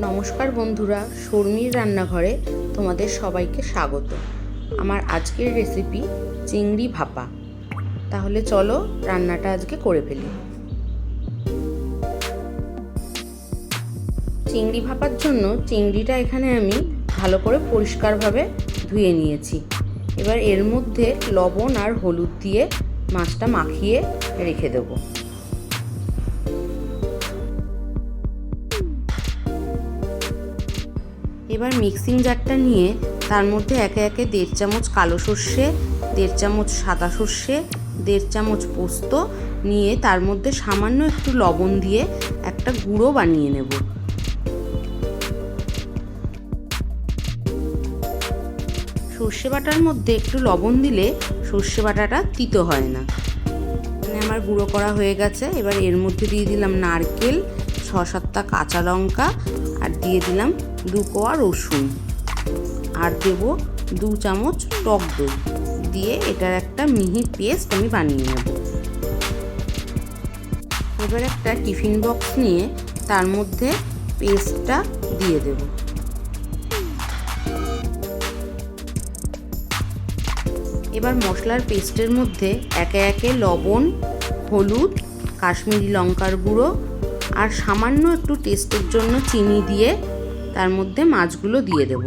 নমস্কার বন্ধুরা, শর্মির রান্নাঘরে তোমাদের সবাইকে স্বাগত। আমার আজকের রেসিপি চিংড়ি ভাপা। তাহলে চলো রান্নাটা আজকে করে ফেলি। চিংড়ি ভাপার জন্য চিংড়িটা এখানে আমি ভালো করে পরিষ্কারভাবে ধুয়ে নিয়েছি। এবার এর মধ্যে লবণ আর হলুদ দিয়ে মাছটা মাখিয়ে রেখে দেবো। এবার মিক্সিং জারটা নিয়ে তার মধ্যে একে একে 1.5 চামচ কালো সর্ষে, 1.5 চামচ সাদা সর্ষে, 1.5 চামচ পোস্ত নিয়ে তার মধ্যে সামান্য একটু লবণ দিয়ে একটা গুঁড়ো বানিয়ে নেব। সর্ষে বাটার মধ্যে একটু লবণ দিলে সর্ষে বাটাটা তিতো হয় না। আমার গুঁড়ো করা হয়ে গেছে। এবার এর মধ্যে দিয়ে দিলাম নারকেল, 6-7টা কাঁচা লঙ্কা, আর দিয়ে দিলাম 2 কোয়া রসুন, আর দেব 2 চামচ টক দই দিয়ে এটার একটা মিহি পেস্ট আমি বানিয়ে নেব। এবার একটা টিফিন বক্স নিয়ে তার মধ্যে পেস্টটা দিয়ে দেব। এবার মশলার পেস্টের মধ্যে একে একে লবণ, হলুদ, কাশ্মীরি লঙ্কার গুঁড়ো আর সামান্য একটু টেস্টের জন্য চিনি দিয়ে তার মধ্যে মাছগুলো দিয়ে দেব।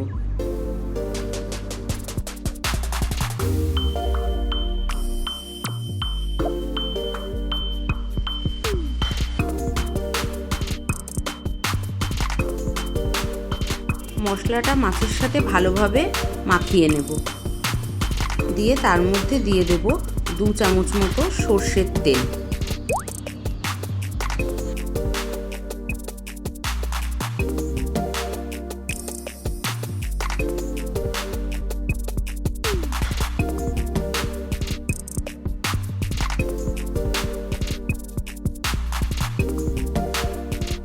মশলাটা মাছের সাথে ভালোভাবে মাখিয়ে নেব। দিয়ে তার মধ্যে দিয়ে দেব 2 চামচ মতো সর্ষের তেল।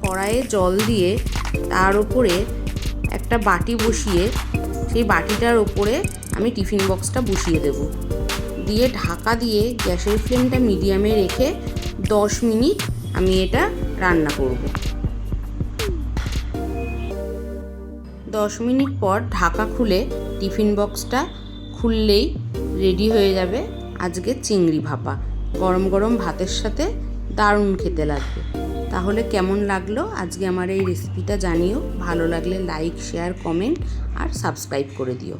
কড়াইয়ে জল দিয়ে তার উপরে একটা বাটি বসিয়ে সেই বাটিটার ওপরে আমি টিফিন বক্সটা বসিয়ে দেব। দিয়ে ঢাকা দিয়ে গ্যাসের ফ্লেমটা মিডিয়ামে রেখে 10 মিনিট আমি এটা রান্না করব। 10 মিনিট পর ঢাকা খুলে টিফিন বক্সটা খুললেই রেডি হয়ে যাবে আজকে চিংড়ি ভাপা। গরম গরম ভাতের সাথে দারুণ খেতে লাগবে। তাহলে কেমন লাগলো আজকে আমার এই রেসিপিটা জানিও। ভালো লাগলে লাইক, শেয়ার, কমেন্ট আর সাবস্ক্রাইব করে দিও।